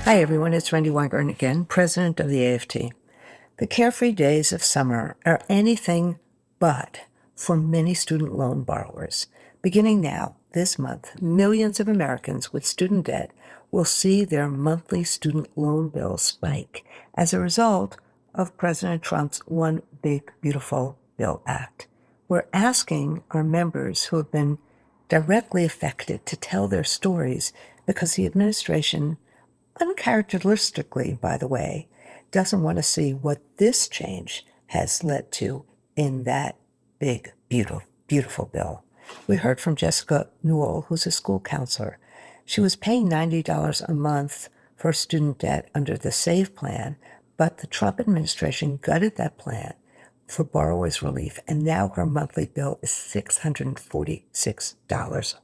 Hi, everyone. It's Wendy Weingarten again, president of the AFT. The carefree days of summer are anything but for many student loan borrowers. Beginning now, this month, millions of Americans with student debt will see their monthly student loan bills spike as a result of President Trump's One Big Beautiful Bill Act. We're asking our members who have been directly affected to tell their stories because the administration, uncharacteristically, by the way, doesn't want to see what this change has led to in that big, beautiful bill. We heard from Jessica Newell, who's a school counselor. She was paying $90 a month for student debt under the SAVE plan, but the Trump administration gutted that plan for borrowers' relief, and now her monthly bill is $646.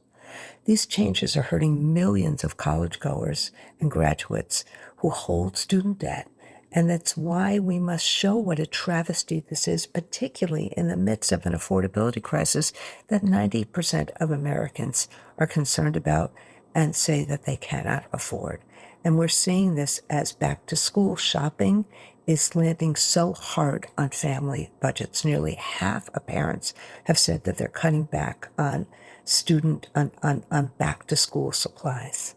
These changes are hurting millions of college goers and graduates who hold student debt, and that's why we must show what a travesty this is, particularly in the midst of an affordability crisis that 90% of Americans are concerned about and say that they cannot afford. And we're seeing this as back to school shopping is landing so hard on family budgets. Nearly half of parents have said that they're cutting back on on back to school supplies.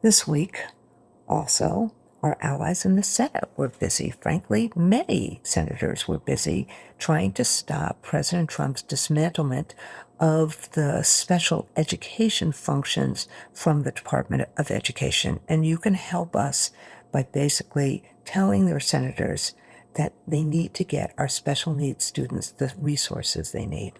This week, also, our allies in the Senate were busy. Frankly, many senators were busy trying to stop President Trump's dismantlement of the special education functions from the Department of Education. And you can help us by basically telling their senators that they need to get our special needs students the resources they need.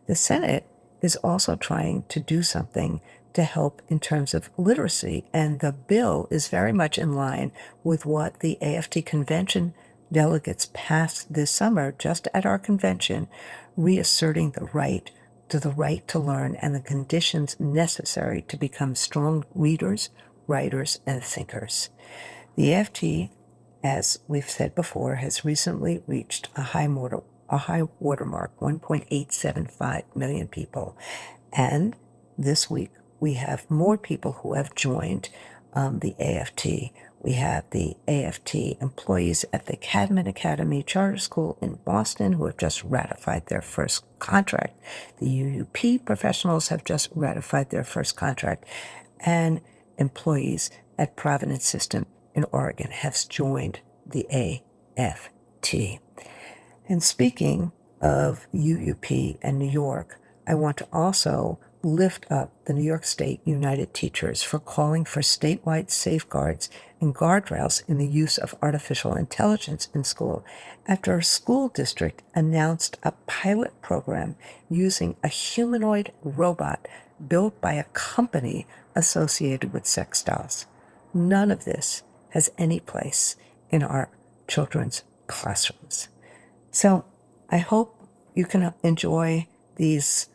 The Senate is also trying to do something to help in terms of literacy, and the bill is very much in line with what the AFT convention delegates passed this summer just at our convention, reasserting the right to learn and the conditions necessary to become strong readers, writers, and thinkers. The AFT, as we've said before, has recently reached a high watermark, 1.875 million people. And this week, we have more people who have joined the AFT. We have the AFT employees at the Cadman Academy Charter School in Boston who have just ratified their first contract. The UUP professionals have just ratified their first contract. And employees at Providence System in Oregon have joined the AFT. And speaking of UUP and New York, I want to also lift up the New York State United Teachers for calling for statewide safeguards and guardrails in the use of artificial intelligence in school after a school district announced a pilot program using a humanoid robot built by a company associated with sex dolls. None of this has any place in our children's classrooms. So I hope you can enjoy these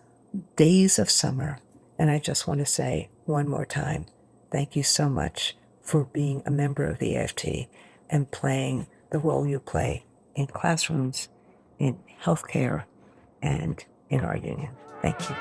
days of summer. And I just want to say one more time, thank you so much for being a member of the AFT and playing the role you play in classrooms, in healthcare, and in our union. Thank you.